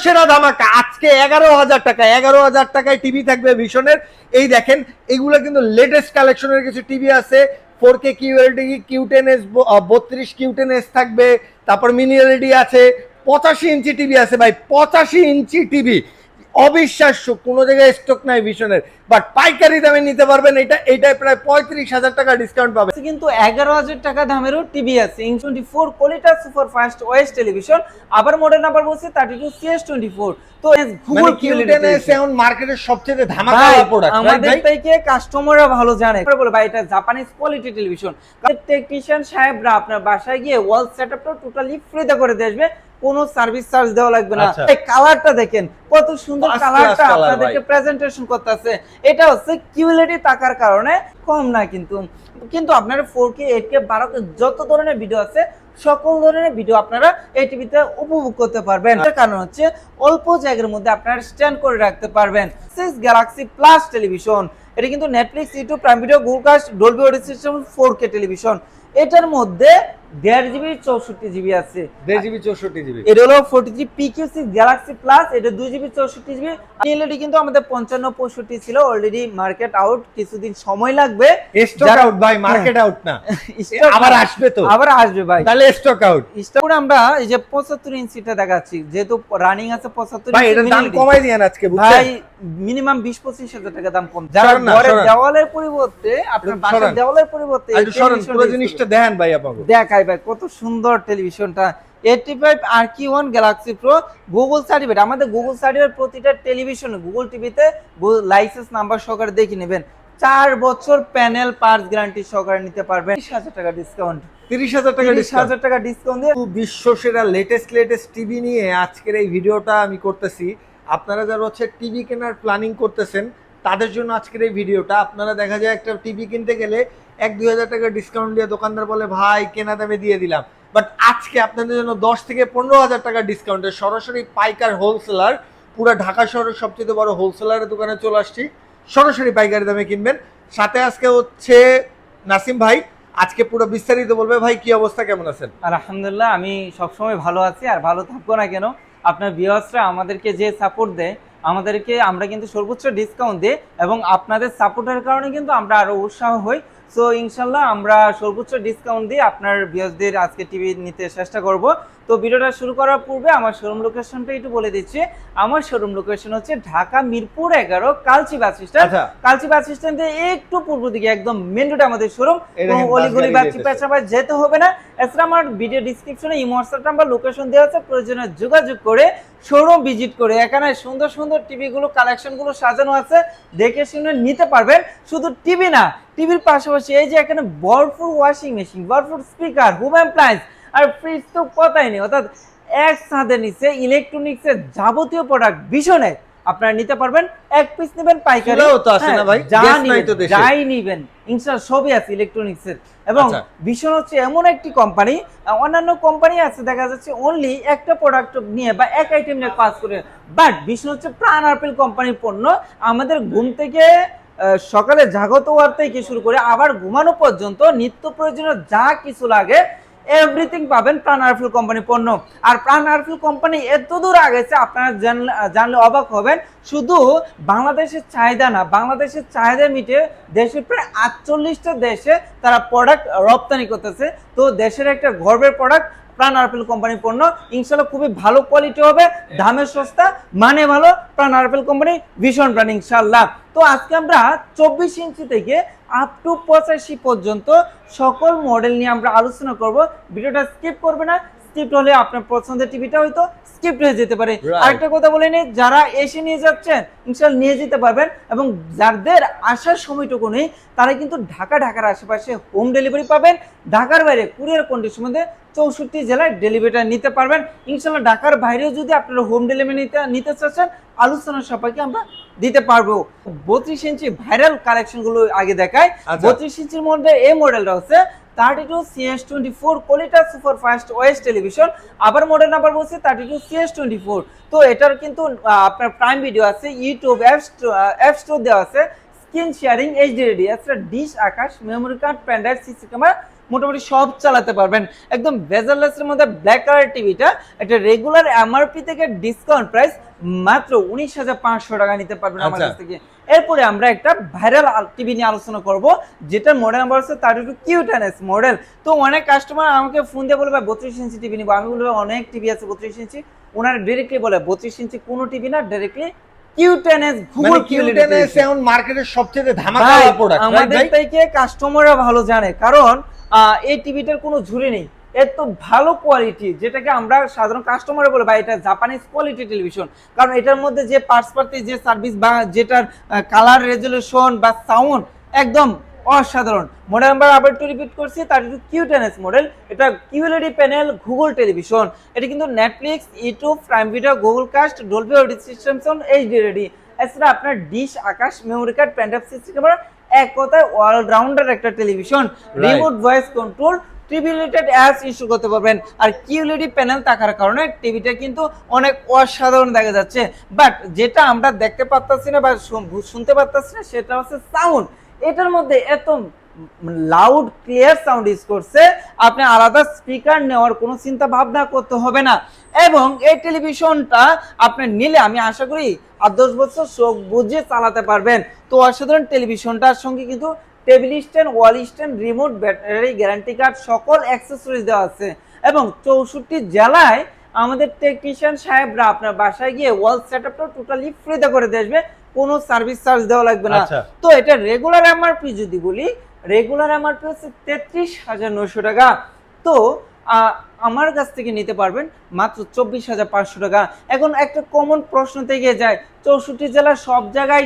সেরা ধামাকা আজকে 11,000 টাকা, 11,000 টাকায় টিভি থাকবে ভিশনের। এই দেখেন এগুলো কিন্তু লেটেস্ট কালেকশনের কিছু টিভি আছে। 4K QLED Q10S 32 Q10S থাকবে, তারপর মিনি এলইডি আছে, 85 ইঞ্চি টিভি আছে ভাই, 85 ইঞ্চি টিভি। অবিশ্বাস্য, কোনো জায়গায় স্টক নাই ভিশনের, বাট পাইকারি দামে নিতে পারবেন। এইটাই প্রায় 35,000 টাকা ডিসকাউন্ট পাবেন। কিন্তু 11,000 টাকা দামেরও টিভি আছে ইন24 কোয়ালিটি সুপারফাস্ট ওএস টেলিভিশন। আবার মডেল নাম্বার বলছি 32CS24। তো গুগল Q10S এখন মার্কেটের সবচেয়ে ধামাকা প্রোডাক্ট আমাদের থেকে কাস্টমাররা ভালো জানে। বলে ভাই এটা জাপানিজ কোয়ালিটি টেলিভিশন। টেকনিশিয়ান সাহেবরা আপনার বাসায় গিয়ে ওয়াল সেটআপটা টোটালি ফ্রিতে করে দিয়ে আসবে, কোনো সার্ভিস চার্জ দেওয়া লাগবে না। এই কালারটা দেখেন কত সুন্দর, কালারটা আপনাদেরকে প্রেজেন্টেশন করতেছে। এটা হচ্ছে কিউএলইডি টাকার কারণে কম না, কিন্তু আপনারা 4K 8K 12K যত ধরনের ভিডিও আছে সকল ধরনের ভিডিও আপনারা এই টিভিতে উপভোগ করতে পারবেন। এর কারণ হচ্ছে অল্প জায়গার মধ্যে আপনারা স্ট্যান্ড করে রাখতে পারবেন। গ্যালাক্সি প্লাস টেলিভিশন, এটা কিন্তু Netflix, YouTube, Prime Video, Google Cast, Dolby audio system 4K television. এটার মধ্যে 1.5GB 64GB আছে। 1.5GB 64GB। এটা হলো 43 PQ6 গ্যালাক্সি প্লাস, এটা 2GB 64GB। এলইডি কিন্তু আমাদের 55-65 ছিল, অলরেডি মার্কেট আউট, কিছুদিন সময় লাগবে। স্টক আউট ভাই, মার্কেট আউট না, আবার আসবে তো, আবার আসবে ভাই, তাহলে স্টক আউট। স্টক আমরা এই যে 75 ইঞ্চিটা দেখাচ্ছি, যেহেতু রানিং আছে 75 ভাই, এটার দাম কমাই দিয়েন আজকে ভাই, মিনিমাম 20-25 হাজার টাকা দাম কম। যারা ঘরের দেওয়ালের পরিবর্তে আপনার বাসার দেওয়ালের পরিবর্তে একটু সরান, পুরো জিনিসটা দেখেন ভাই আপনাকে। দেখাই ভাই কত সুন্দর টেলিভিশনটা। 85 RQ1 Galaxy pro, Google certificate. আমাদের গুগল সার্টিফিকেট প্রতিটা টেলিভিশনে গুগল টিভিতে লাইসেন্স নাম্বার সহকারে দেখে নেবেন। 4 বছর প্যানেল পার্টস গ্যারান্টি সহকারে নিতে পারবেন। 30,000 টাকা ডিসকাউন্ট, 30,000 টাকা ডিসকাউন্ট দিয়ে বিশ্ব সেরা লেটেস্ট টিভি নিয়ে আজকের এই ভিডিওটা আমি করতেছি। আপনারা যারা হচ্ছে টিভি কেনার প্ল্যানিং করতেছেন তাদের জন্য আজকের এই ভিডিওটা। আপনারা দেখা যায় একটা টিভি কিনতে গেলে 1-2 হাজার টাকা ডিসকাউন্ট দিয়ে দোকানদার বলে ভাই কেনা দামে দিয়ে দিলাম, বাট আজকে আপনাদের জন্য 10 থেকে 15,000 টাকা ডিসকাউন্টে সরাসরি পাইকার হোলসেলার, পুরো ঢাকা শহরের সবচেয়ে বড় হোলসেলারের দোকানে চলে আসছি। সরাসরি পাইকারি দামে কিনবেন। সাথে আজকে হচ্ছে নাসিম ভাই, আজকে পুরো বিস্তারিত বলবে। ভাই কি অবস্থা, কেমন আছেন? আলহামদুলিল্লাহ, আমি সবসময় ভালো আছি, আর ভালো থাকবো না কেন। আপনার ভিউয়ার্সরা আমাদেরকে যে সাপোর্ট দেয়, আমরা কিন্তু সর্বোচ্চ ডিসকাউন্ট দিই, এবং আপনাদের সাপোর্টের কারণে কিন্তু আমরা আরো উৎসাহ হই। সো ইনশাল্লাহ আমরা সর্বোচ্চ ডিসকাউন্ট দিয়ে আপনার ভিউয়ার্সদের আজকে টিভি নিতে চেষ্টা করব। তো ভিডিওটা শুরু করার পূর্বে আমার শোরুম লোকেশনটা একটু বলে দিচ্ছি। আমার শোরুম লোকেশন হচ্ছে ঢাকা মিরপুর 11 কালচি বাস স্ট্যান্ড। কালচি বাস স্ট্যান্ডে একটু পূর্ব দিকে একদম মেন রোডে আমাদের শোরুম। অলিগলি বাচ্চি পেছাবাই যেতে হবে না। এছাড়া আমার ভিডিও ডিসক্রিপশনে ইমো হোয়াটসঅ্যাপ নাম্বার, লোকেশন দেওয়া আছে, প্রয়োজনে যোগাযোগ করে শোরুম ভিজিট করে এখানে সুন্দর সুন্দর টিভিগুলো কালেকশনগুলো সাজানো আছে, দেখে শুনে নিতে পারবেন। শুধু টিভি না, টিভির পাশাপাশি এই যে এখানে ভরপুর ওয়াশিং মেশিন, ভরপুর স্পিকার, হোম অ্যাপ্লায়েন্স আর ফ্রিজ তো কথাই নেই। অর্থাৎ এক ছাদের নিচে ইলেকট্রনিক্সের যাবতীয় প্রোডাক্ট ভীষণে আপনারা নিতে পারবেন। এক পিস নেবেন পাইকারি, যাই নিবেন ইনশাআল্লাহ সবই আছে ইলেকট্রনিক্সের। এবং ভীষণ হচ্ছে এমন একটি কোম্পানি, অন্যান্য কোম্পানি আছে দেখা যাচ্ছে অনলি একটা প্রোডাক্ট নিয়ে বা এক আইটেম নিয়ে কাজ করে, বাট ভীষণ হচ্ছে প্রাণ আরপিএল কোম্পানির পণ্য। আমাদের ঘুম থেকে সকালে জাগত হওয়ার থেকে শুরু করে আবার ঘুমানো পর্যন্ত নিত্য প্রয়োজনীয় যা কিছু লাগে এভরিথিং পাবেন প্রাণ আরপিএল কোম্পানি পণ্য। আর প্রাণ আরপিএল কোম্পানি এত দূর আগেছে আপনারা জানলে অবাক হবেন। শুধু বাংলাদেশের চাহিদা না, বাংলাদেশের চাহিদা মিটে দেশের প্রায় 48টা দেশে তারা প্রোডাক্ট রপ্তানি করতেছে। তো দেশের একটা গর্বের প্রোডাক্ট প্রাণ আরপিএল কোম্পানির পণ্য। ইনশাল্লাহ খুবই ভালো কোয়ালিটি হবে, দামে সস্তা, মানে ভালো। প্রাণ আরপিএল কোম্পানি ভীষণ ব্র্যান্ড ইনশাল্লাহ। তো আজকে আমরা 24 ইঞ্চি থেকে আপ টু 85 পর্যন্ত সকল মডেল নিয়ে আমরা আলোচনা করব। ভিডিওটা স্কিপ করবে না, স্কিপ হলে আপনার পছন্দের টিভিটা হয়তো স্কিপ হয়ে যেতে পারে। আরেকটা কথা বলে নিই, যারা এসে নিয়ে যাচ্ছেন ইনশাআল্লাহ নিয়ে যেতে পারবেন, এবং যাদের আসার সময়টুকু নেই তারা কিন্তু ঢাকার আশেপাশে হোম ডেলিভারি পাবেন। ঢাকার বাইরে কুরিয়ার কন্ডিশন মধ্যে 64 জেলায় ডেলিভারিটা নিতে পারবেন ইনশাআল্লাহ। ঢাকার বাইরেও যদি আপনারা হোম ডেলিভারি নিতে চাচ্ছেন, আলোচনা সাপেক্ষে আমরা দিতে পারবো। 32 ইঞ্চি ভাইরাল কালেকশন গুলো আগে দেখায়। 32 ইঞ্চির মধ্যে এই মডেলটা হচ্ছে 32CS24 quality superfast OS television. আবার মডেল নাম্বার বলছি 32CS24। তো এটার কিন্তু আপনার প্রাইম ভিডিও আছে, ইউটিউব, অ্যাপ স্টোর দেওয়া আছে, স্ক্রিন শেয়ারিং, এইচডি রেডি, এছাড়া dish, Akash, memory card, pen drive, CC camera মোটামুটি সব চালাতে পারবেন। একদম বেজারলেস এর মধ্যে ব্ল্যাক কালার টিভিটা এটা রেগুলার এমআরপি থেকে ডিসকাউন্ট প্রাইস মাত্র 19,500 টাকা নিতে পারবেন আমার কাছ থেকে। এরপরে আমরা একটা ভাইরাল টিভি নিয়ে আলোচনা করব, যেটার মডেল নাম্বার হচ্ছে 32Q10s মডেল। তো অনেক কাস্টমার আমাকে ফোন দিয়ে বলবে 32 ইঞ্চি টিভি নিবো, আমি বলবো অনেক টিভি আছে 32 ইঞ্চি। ওনারা ডাইরেক্টলি বলে 32 ইঞ্চি কোনো টিভি না, ডাইরেক্টলি Q10s মানে Q10s এখন মার্কেটের সবচেয়ে ধামাকা প্রোডাক্ট। আমাদের থেকে কাস্টমাররা ভালো জানে, কারণ এই টিভিটার কোনো ঝুরি নেই, এত ভালো কোয়ালিটি, যেটাকে আমরা সাধারণ কাস্টমার বলে ভাই এটা জাপানিজ কোয়ালিটি টেলিভিশন। কারণ এটার মধ্যে যে পার্টস পাতি যে সার্ভিস বা যেটার কালার রেজুলেশন বা সাউন্ড একদম অসাধারণ। মডেল নাম্বার আবার একটু রিপিট করছি, 32Q10s মডেল। এটা কিউএলইডি প্যানেল গুগল টেলিভিশন। এটা কিন্তু Netflix, YouTube, Prime Video, Google Cast, Dolby audio system, HD ready. এছাড়া আপনার ডিশ, আকাশ, মেমোরি কার্ড, প্যান্ডাপ সিস্টেম, এক কথায় অলরাউন্ডার একটা television. Remote voice control, TV related apps install করতে পারবেন। আর কিউএলইডি প্যানেল থাকার কারণে টিভিটা কিন্তু অনেক অসাধারণ দেখা যাচ্ছে। বাট যেটা আমরা দেখতে পারতাছি না বা শুনতে পারতাছি না সেটা হচ্ছে সাউন্ড। এটার মধ্যে এত লাউড ক্লিয়ার সাউন্ড ইউজ করছে, আপনি আলাদা স্পিকার নেওয়ার কোনো চিন্তা ভাবনা করতে হবে না। এবং এই টেলিভিশনটা আপনি নিলে আমি আশা করি 8-10 বছর চোখ বুঝে চালাতে পারবেন। তো অসাধারণ টেলিভিশনটার সঙ্গে কিন্তু table stand, wall stand, remote, battery, guarantee card সকল অ্যাক্সেসরিজ দেওয়া আছে। এবং 64 জেলায় আমাদের টেকনিশিয়ান সাহেবরা আপনার বাসায় গিয়ে ওয়াল সেটআপটা টোটালি ফ্রিতে করে দিয়ে আসবে, কোনো সার্ভিস চার্জ দেওয়া লাগবে না। তো এটা রেগুলার এমআরপি যদি বলি, রেগুলার এমআরপি হচ্ছে 33,900 টাকা। তো আমার কাছ থেকে নিতে পারবেন মাত্র 24,500 টাকা। এখন একটা কমন প্রশ্ন থেকে যায়, 64 জেলার সব জায়গায়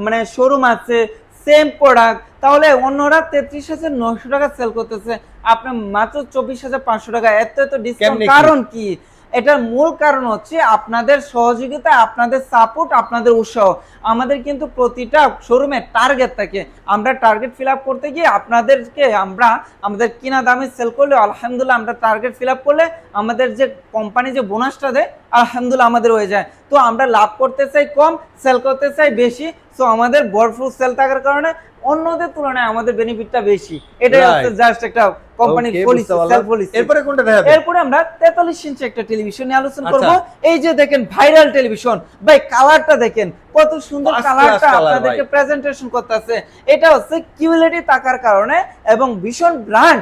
মানে শোরুম আছে, সেম প্রোডাক্ট, তাহলে অন্যরা 33,900 টাকা সেল করতেছে, আপনার মাত্র 24,500 টাকা, এত ডিসকাউন্ট কারণ কি? এটার মূল কারণ হচ্ছে আপনাদের সহযোগিতা, আপনাদের সাপোর্ট, আপনাদের উৎসাহ। আমাদের কিন্তু প্রতিটা শোরুমে টার্গেট থাকে, আমরা টার্গেট ফিল আপ করতে গিয়ে আপনাদেরকে আমরা আমাদের কিনা দামে সেল করলে আলহামদুলিল্লাহ, আমরা টার্গেট ফিল আপ করলে আমাদের যে কোম্পানি যে বোনাসটা দেয় আলহামদুলিল্লাহ আমাদের হয়ে যায়। তো আমরা লাভ করতে চাই কম, সেল করতে চাই বেশি। সো আমাদের ভরপুর সেল থাকার কারণে অন্যদের তুলনায় আমাদের বেনিফিটটা বেশি। এটাই হচ্ছে জাস্ট একটা কোম্পানির পলিসি, সেল পলিসি। এরপরে কোনটা দেখাবো? এরপরে আমরা 43 ইঞ্চি একটা টেলিভিশন নিয়ে আলোচনা করব। এই যে দেখেন ভাইরাল টেলিভিশন, ভাই কালারটা দেখেন কত সুন্দর, কালারটা আপনাদেরকে প্রেজেন্টেশন করতেছে। এটা হচ্ছে কিউএলইডি থাকার কারণে এবং ভীষণ ব্র্যান্ড,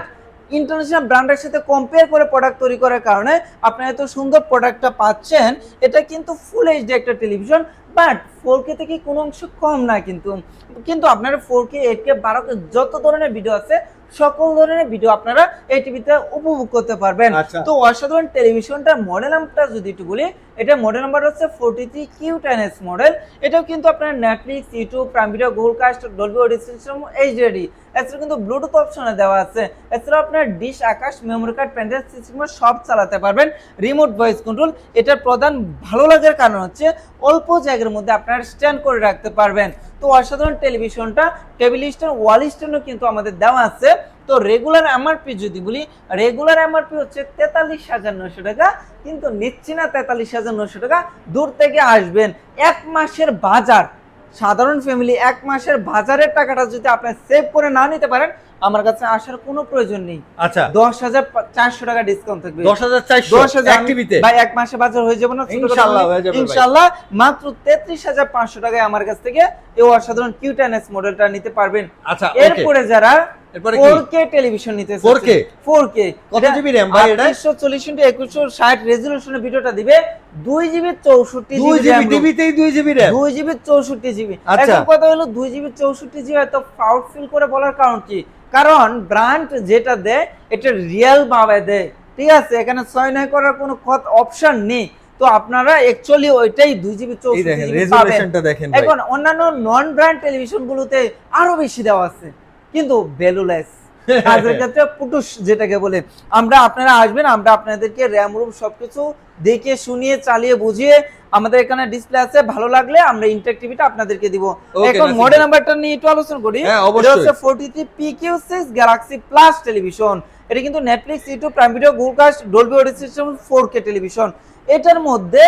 ইন্টারন্যাশনাল ব্র্যান্ডের সাথে কম্পেয়ার করে প্রোডাক্ট তৈরি করার কারণে আপনারা এত সুন্দর প্রোডাক্টটা পাচ্ছেন। এটা কিন্তু ফুল এইচডি একটা টেলিভিশন, বাট 4K থেকে কোনো অংশ কম না। কিন্তু আপনারা 4K, 8K, 12K যত ধরনের ভিডিও আছে সকল ধরনের ভিডিও আপনারা এই টিভিতে উপভোগ করতে পারবেন। তো অসাধারণ টেলিভিশনটার মডেল নাম্বারটা যদি একটু বলি, এটা মডেল নাম্বার হচ্ছে 43Q10s মডেল। এটাও কিন্তু আপনার Netflix, YouTube, Prime Video, Google Cast, Dolby audio system, HD. এছাড়া কিন্তু ব্লুটুথ অপশনে দেওয়া আছে। এছাড়া আপনার dish, Akash, memory card, pendrive system সব চালাতে পারবেন। রিমোট ভয়েস কন্ট্রোল, এটার প্রধান ভালো লাগার কারণ হচ্ছে অল্প জায়গার মধ্যে আপনারা স্ট্যান্ড করে রাখতে পারবেন। তো অসাধারণ টেলিভিশনটা টেবিল স্ট্যান্ড, ওয়াল স্ট্যান্ডও কিন্তু আমাদের দেওয়া আছে। তো রেগুলার এমআরপি যদি বলি, রেগুলার এমআরপি হচ্ছে 43,900 টাকা, কিন্তু নিচ্ছি না 43,900 টাকা। দূর থেকে আসবেন, এক মাসের বাজার, সাধারণ ফ্যামিলি এক মাসের বাজারের টাকাটা যদি আপনি সেভ করে না নিতে পারেন, আমার কাছে আসার কোনো প্রয়োজন নেই। আচ্ছা, 10,400 টাকা ডিসকাউন্ট থাকবে। 10,400 টিভিতে ভাই এক মাসে বাজার হয়ে যাবে না? ইনশাআল্লাহ হয়ে যাবে। ইনশাআল্লাহ মাত্র 33,500 টাকায় আমার কাছ থেকে এই অসাধারণ Q10s মডেলটা নিতে পারবেন। আচ্ছা, এরপরে যারা 4K টেলিভিশন নিতে চাচ্ছেন, 4K কত জিবি র‍্যাম ভাই? এটা 240x2160 রেজোলিউশনের ভিডিওটা দিবে, 2GB 64GB টিভিতেই 2GB র‍্যাম, 2GB 64GB। এখন কথা হলো 2GB 64GB এত প্রাউড ফিল করে বলার কারণ কি? কারণ ব্র্যান্ড যেটা দেয় এটা রিয়েল ভাবে দেয়, ঠিক আছে? এখানে 6-9 করার কোনো অপশন নেই। তো আপনারা অ্যাকচুয়ালি ওইটাই 2GB 64GB পাবেন। এখন অন্যান্য নন ব্র্যান্ড টেলিভিশন গুলোতে আরো বেশি দেওয়া আছে, কিন্তু ভ্যালুলেস। কাজের ক্ষেত্রে পুটুস যেটাকে বলে। আপনারা আসবেন, আমরা আপনাদেরকে র‍্যাম রুম সবকিছু দেখে শুনিয়ে চালিয়ে বুঝিয়ে, আমাদের এখানে ডিসপ্লে আছে, ভালো লাগলে আমরা ইন্টারঅ্যাক্টিভিটি আপনাদেরকে দিব। এখন মডেল নাম্বারটা নিয়ে একটু আলোচনা করি। এটা হচ্ছে 43PQ6 গ্যালাক্সি প্লাস টেলিভিশন। এটা কিন্তু Netflix, YouTube, Prime Video, Google Cast, Dolby audio system 4K television. এটার মধ্যে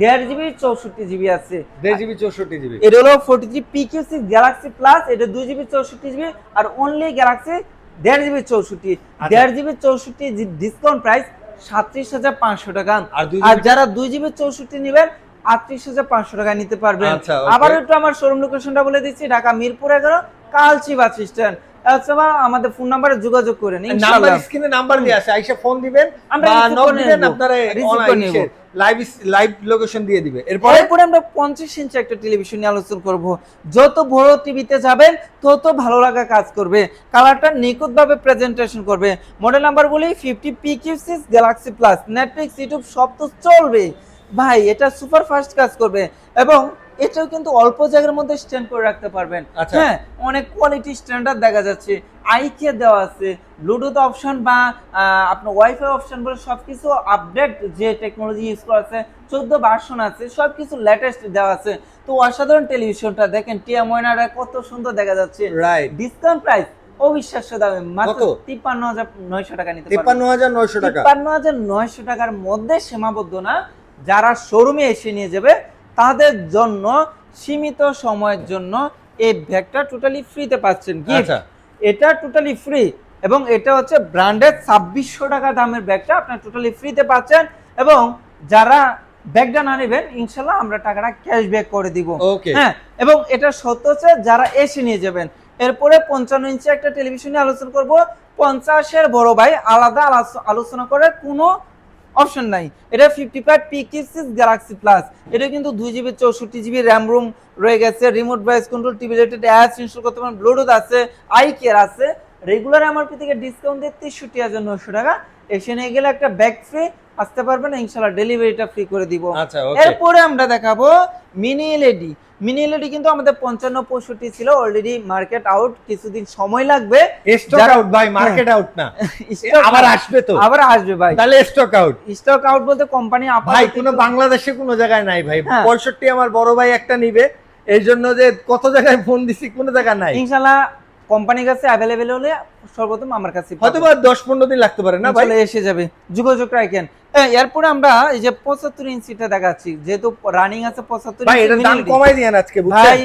1.5GB 64GB আছে। 1.5GB 64GB। এটা হলো 43PQ6 গ্যালাক্সি প্লাস, এটা 2GB 64GB আর only Galaxy 1.5 GB 64, 1.5 GB 64 discount price 37,500 টাকা। আর যারা 2 GB 64 নেবেন 38,500 টাকায় নিতে পারবেন। আচ্ছা, আবার একটু আমার শোরুম লোকেশনটা বলে দিচ্ছি, ঢাকা মিরপুর 11 কালচি বাস স্ট্যান্ড। অথবা আমাদের ফোন নাম্বারে যোগাযোগ করেন নাম্বার ইনশাআল্লাহ। স্ক্রিনে নাম্বার দিয়ে আছে, আইসা ফোন দিবেন আমরা বা receive নক করে দিবেন, নেব। আপনারা receive করে নেব। লাইভ লোকেশন দিয়ে দিবে। এরপরে এরপরে আমরা 50 ইঞ্চি একটা টেলিভিশন নিয়ে আলোচনা করব। যত বড় টিভিতে যাবেন তত ভালো লাগা কাজ করবে, কালারটা নিখুঁতভাবে প্রেজেন্টেশন করবে। মডেল নাম্বার বলি 50 PQ6 Galaxy plus, Netflix YouTube সব তো চলবে ভাই, এটা সুপার ফাস্ট কাজ করবে এবং এটাও কিন্তু অল্প জায়গার মধ্যে স্ট্যান্ড করে রাখতে পারবেন। আচ্ছা। হ্যাঁ, অনেক কোয়ালিটি স্ট্যান্ডার্ড দেখা যাচ্ছে, আইকে দেওয়া আছে, ব্লুটুথ অপশন বা আপনার ওয়াইফাই অপশন বলে সবকিছু আপডেট যে টেকনোলজি ইউজ করা আছে, 14 ভার্সন আছে, সবকিছু লেটেস্ট দেওয়া আছে। তো অসাধারণ টেলিভিশনটা দেখেন, টিয়া ময়নারা কত সুন্দর দেখা যাচ্ছে। রাইট, ডিসকাউন্ট প্রাইস অবিশ্বাস্য দামে মাত্র কত? 53,900 টাকা নিতে পারবেন। 53,900 টাকা। 53,900 টাকার মধ্যে সীমাবদ্ধ না, যারা শোরুমে এসে নিয়ে যাবে তাদের জন্য সীমিত সময়ের জন্য এই ব্যাগটা টোটালি ফ্রিতে পাচ্ছেন, গিফট। আচ্ছা। এটা টোটালি ফ্রি এবং এটা হচ্ছে ব্র্যান্ডেড 2600 টাকা দামের ব্যাগটা আপনার টোটালি ফ্রিতে পাচ্ছেন। এবং যারা ব্যাগটা না নেবেন ইনশাল্লাহ আমরা টাকাটা ক্যাশব্যাক করে দিব। ওকে। হ্যাঁ, এবং এটা সত্য হচ্ছে যারা এসে নিয়ে যাবেন। এরপরে 55 ইঞ্চি একটা টেলিভিশন নিয়ে আলোচনা করব। 50-এর বড় ভাই আলাদা আলোচনা করার কোনো অপশন নাই। এটা 55 PQ6 গ্যালাক্সি প্লাস, এটা কিন্তু 2 GB 64 GB র্যাম রুম রয়ে গেছে, remote voice control, TV related apps install করতে পারেন, ব্লুটুথ আছে, আই কেয়ার আছে। রেগুলার এমআরপি থেকে ডিসকাউন্ট দিয়ে 63,900 টাকা। এসে নিয়ে গেলে একটা ব্যাগ ফ্রি আসতে পারবেন, ইনশাআল্লাহ ডেলিভারিটা ফ্রি করে দিব। আচ্ছা, ওকে। এরপরে আমরা দেখাবো মিনি এলইডি। মিনি এলইডি কিন্তু আমাদের 55-65 ছিল, অলরেডি মার্কেট আউট, কিছুদিন সময় লাগবে। স্টক আউট ভাই, মার্কেট আউট না, আবার আসবে তো, আবার আসবে ভাই। তাহলে স্টক আউট। স্টক আউট বলতে কোম্পানি ভাই কোনো বাংলাদেশে কোনো জায়গায় নাই ভাই। হ্যাঁ। 65 আমার বড় ভাই একটা নিবে, এই জন্য যে কত জায়গায় ফোন দিছি, কোনো জায়গায় নাই। ইনশাআল্লাহ কোম্পানির কাছে অ্যাভেলেবেল হলে সর্বপ্রথম আমার কাছে হয়তো বা 10-15 দিন লাগতে পারে না ভাই, চলে এসে যাবে, যোগাযোগ রাখেন। এরপরে আমরা এই যে 75 ইঞ্চিটা দেখাচ্ছি, যেহেতু রানিং আছে 75 ভাই এটার দাম কমাই দিয়েন আজকে, বুঝছেন ভাই,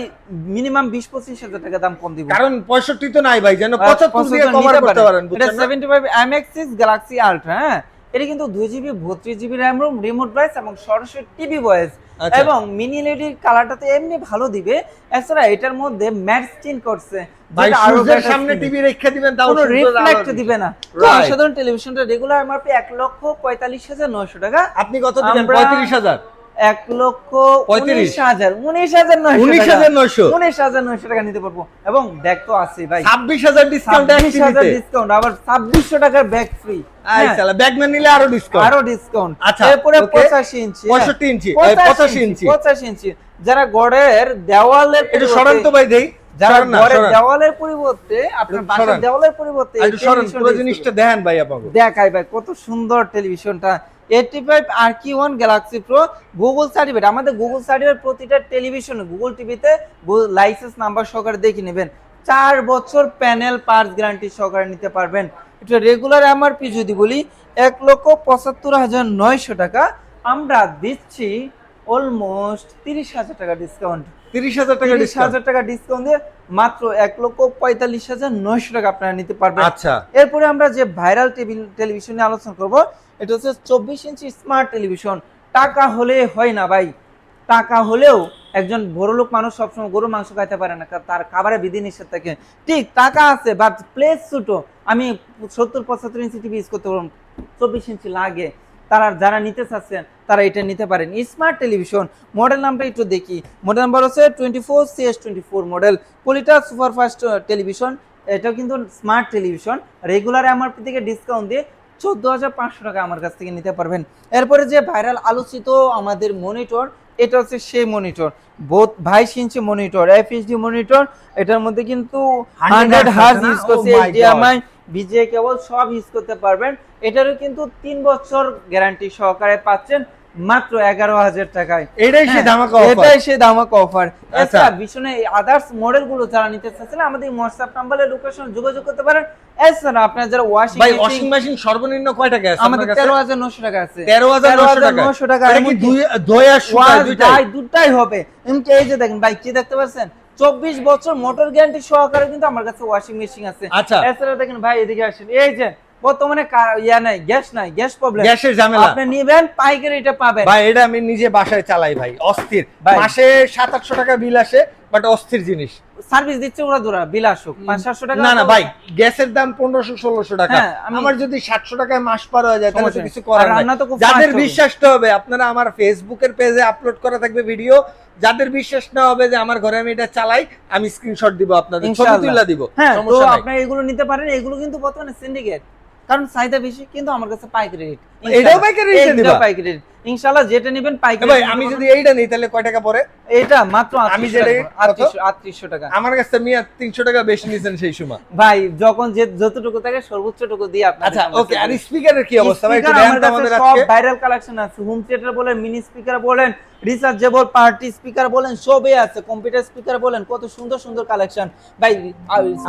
মিনিমাম 20-25 হাজার টাকা দাম কম দিব, কারণ 65 তো নাই ভাই, যেন 75 দিয়ে কভার করতে পারেন, এটা বুঝছেন না? 75 MX6 গ্যালাক্সি আলট্রা। হ্যাঁ, এটা কিন্তু 2 GB 32 GB RAM room, remote voice এবং সরাসরি টিভি ভয়েস। আচ্ছা। এবং মিনি এলইডির কালারটা তো এমনি ভালো দিবে, এছাড়া এটার মধ্যে ম্যাট স্ক্রিন করছে, ভাই যেটা আরো সূর্যের better সামনে screen। টিভি রেখে দিবেন, তাও কোনো সূর্যের আলো রিফ্লেক্ট আসবে। দিবে না। তো Right. অসাধারণ টেলিভিশনটা রেগুলার এমআরপি 1,45,900 টাকা। আপনি কত দিবেন? আমরা 35,000, 1,19,900 19,900 টাকা নিতে পারবো। এবং ব্যাগ তো আছে ভাই, 26,000 ডিসকাউন্ট, 26,000 ডিসকাউন্ট, আবার 2,600 টাকার ব্যাগ ফ্রি। আই শালা ব্যাগ না নিলে আরো ডিসকাউন্ট। আরো ডিসকাউন্ট। আচ্ছা, এরপরে okay. 85 ইঞ্চি, 65 ইঞ্চি, 85 ইঞ্চি। 85 ইঞ্চি যারা গড়ের দেওয়ালের একটু সরান তো ভাই দেই, যারা সরান না, ঘরের সরান। দেওয়ালের পরিবর্তে আপনার একটু বাসার সরান। দেওয়ালের পরিবর্তে একটু সরান, পুরো জিনিসটা দেখেন ভাই আপনাকে। দেখাই ভাই কত সুন্দর টেলিভিশনটা। 85 RQ1 Galaxy pro, Google certificate. আমাদের গুগল সার্টিফিকেট প্রতিটা টেলিভিশন, গুগল টিভিতে লাইসেন্স নাম্বার সহকারে দেখে নেবেন। 4 বছর প্যানেল পার্টস গ্যারান্টি সহকারে নিতে পারবেন। এটা রেগুলার এমআরপি যদি বলি 1,75,900 টাকা, আমরা দিচ্ছি অলমোস্ট 30,000 টাকা ডিসকাউন্ট। 30,000 টাকা ডিসকাউন্ট। 30,000 টাকা ডিসকাউন্ট দিয়ে মাত্র 1,45,900 টাকা আপনারা নিতে পারবেন। আচ্ছা, এরপরে আমরা যে ভাইরাল টেলিভিশন নিয়ে আলোচনা করব, এটা হচ্ছে 24 ইঞ্চি স্মার্ট টেলিভিশন। টাকা হলে হয় না ভাই, টাকা হলেও একজন বড়লোক মানুষ সবসময় গরুর মাংস খাইতে পারে না, তার খাবারে বিধিনিষেধ থাকে। ঠিক টাকা আছে বাট প্লেস ছোটো, আমি 70-75 ইঞ্চি টিভি ইউজ করতে পারবো, 24 ইঞ্চি লাগে। তারা যারা নিতে চাচ্ছেন তারা এটা নিতে পারেন। স্মার্ট টেলিভিশন মডেল নামটা একটু দেখি, মডেল নাম্বার হচ্ছে 24CS24 মডেল, কোয়ালিটা সুপারফাস্ট টেলিভিশন। এটাও কিন্তু স্মার্ট টেলিভিশন, রেগুলার এমআরপি থেকে ডিসকাউন্ট দিয়ে 14,500 টাকা আমার কাছ থেকে নিতে পারবেন। এরপরে যে ভাইরাল আলোচিত আমাদের মনিটর, এটা হচ্ছে সেই monitor, 22 inch monitor, FHD monitor. এটার মধ্যে কিন্তু 100 হার্জ ইউজ করছে, HDMI, VGA কেবল সব ইউজ করতে পারবেন। এটারও কিন্তু 3 বছর গ্যারান্টি সহকারে পাচ্ছেন মাত্র 11,000 টাকায়। এটাই সেই ধামাকা অফার। এটাই সেই ধামাকা অফার। আচ্ছা, এছাড়া ভীষণ আদার্স মডেল গুলো যারা নিতে চাচ্ছেন আমাদের হোয়াটসঅ্যাপ নাম্বারে লোকেশন যোগাযোগ করতে পারেন। এছাড়া আপনার যারা ওয়াশিং মেশিন সর্বনিম্ন কয় টাকা আছে আমাদের 13,900 টাকা আছে। 13,900 টাকা। এটা কি ধোয়া শুকায় দুইটাই? দুটাই হবে। এমনি এই যে দেখেন ভাই, কি দেখতে পাচ্ছেন, 24 বছর মোটর গ্যারান্টি সহকারে কিন্তু আমার কাছে ওয়াশিং মেশিন আছে। আচ্ছা। এছাড়া দেখেন ভাই এদিকে আসেন, এই যে বর্তমানে নাই, গ্যাস প্রবলেম, গ্যাসের ঝামেলা, আপনি নিবেন পাইকারি এটা পাবেন ভাই এটা আমি নিজে বাসায় চালাই ভাই, অস্থির, ভাই। মাসে 700-800 টাকা বিল আসে, বাট অস্থির জিনিস। সার্ভিস দিচ্ছে ওরা দূরা বিল আসুক 500-700 টাকা। না না ভাই, গ্যাসের দাম 1500-1600 টাকা, হ্যাঁ, আমার যদি 700 টাকায় মাস পার হয়ে যায় তাহলে তো সমস্যা কিছু নেই। করার আর নাই। রান্না তো খুব যাদের fast হবে। বিশ্বাসটা হবে, আপনারা আমার ফেসবুকের পেজে আপলোড করা থাকবে ভিডিও, যাদের বিশ্বাস না হবে যে আমার ঘরে আমি এটা চালাই, আমি স্ক্রিনশট দিব আপনাদের, ছবি ইনশাআল্লাহ। তুলে দিব, হ্যাঁ, তো সমস্যা নাই। আপনারা এগুলো নিতে পারেন, এগুলো কিন্তু বর্তমানে সিন্ডিকেট, কারণ চাহিদা বেশি, কিন্তু আমার কাছে পাইকারি রেট। এটাও পাইকারি রেটে দিবা? পাইকারি রেট ইনশাআল্লাহ, যেটা নেবেন পাইকারি। ভাই আমি যদি এইটা নিই তাহলে কয় টাকা পড়ে? এটা মাত্র আমি যেটা 3800 টাকা। আমার কাছে মিয়া 300 টাকা বেশি নিছেন সেই সময়। ভাই যখন যে যতটুকু থাকে সর্বোচ্চটুকু দিয়ে আপনাদের আচ্ছা সামনে ওকে, আর তুলে ধরি। স্পিকারের কি অবস্থা ভাই? একটু স্পিকার দেন আমার তো কাছে আমাদের সব আজকে। ভাইরাল কালেকশন আছে, হোম থিয়েটার বলেন, মিনি স্পিকার বলেন, রিচার্জেবল পার্টি স্পিকার বলেন, সবই আছে, কম্পিউটার স্পিকার বলেন, কত সুন্দর সুন্দর কালেকশন ভাই।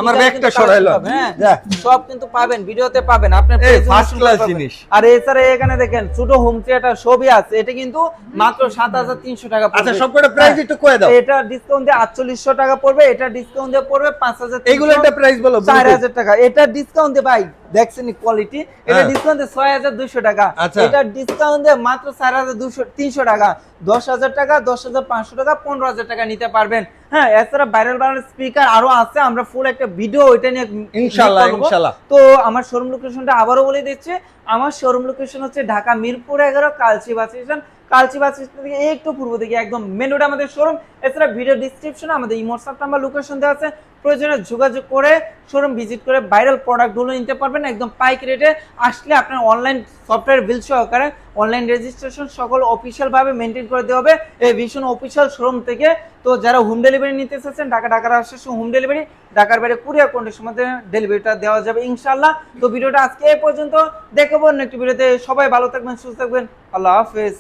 আমার speaker ব্যাগটা কিন্তু সরাইলো। collection পাবেন, হ্যাঁ যা। সব কিন্তু পাবেন, ভিডিওতে পাবেন, আপনার এই page এ ফার্স্ট শুনতে ক্লাস পাবেন। জিনিস। আর এছাড়া এখানে দেখেন ছোট হোম থিয়েটার সবই আছে, এটা কিন্তু মাত্র 7300 টাকা পড়বে। আচ্ছা সবকটা প্রাইস একটু কয়ে দাও। এটা ডিসকাউন্ট দিয়ে 4800 টাকা পড়বে, এটা ডিসকাউন্ট দিয়ে পড়বে 5000। এইগুলো একটা প্রাইস বলো। 4000 টাকা। এটা ডিসকাউন্ট দিয়ে ভাই দেখছেন কোয়ালিটি, এটা হ্যাঁ। ডিসকাউন্ট দিয়ে 6200 টাকা। আচ্ছা। এটা ডিসকাউন্ট দিয়ে মাত্র 4300 টাকা। 10000 টাকা, 10500 টাকা, 15000 টাকা নিতে পারবেন। হ্যাঁ, এছাড়া ভাইরাল স্পিকার আরো আছে, আমরা ফুল একটা ভিডিও ওইটা নিয়ে ইনশাআল্লাহ, করব। ইনশাআল্লাহ। তো আমার শোরুম লোকেশনটা আবারও বলে দিচ্ছি, আমার শোরুম লোকেশন হচ্ছে ঢাকা মিরপুর 11 কালচি বাস স্টেশন। কালচি বাস স্টেশন থেকে একটু পূর্ব দিকে একদম মেন রোডে আমাদের শোরুম। এছাড়া ভিডিও ডিসক্রিপশনে আমাদের হোয়াটসঅ্যাপ নাম্বার, লোকেশন দেওয়া আছে, প্রয়োজনে যোগাযোগ করে শোরুম ভিজিট করে ভাইরাল প্রোডাক্টগুলো নিতে পারবেন একদম পাইকারি রেটে। আসলে আপনার অনলাইন সফটওয়্যার বিল সহকারে অনলাইন রেজিস্ট্রেশন সকল অফিসিয়াল ভাবে মেনটেন করে দেওয়া হবে এই ভীষণ অফিসিয়াল শোরুম থেকে। তো যারা হোম ডেলিভারি নিতে চাচ্ছেন, ঢাকার আশেপাশে হোম ডেলিভারি, ঢাকার বাইরে কুরিয়ার কন্ডিশনের মধ্যে ডেলিভারিটা দেওয়া যাবে ইনশাআল্লাহ। তো ভিডিওটা আজকে এই পর্যন্ত, দেখাবো নেক্সট ভিডিওতে। সবাই ভালো থাকবেন, সুস্থ থাকবেন, আল্লাহ হাফেজ।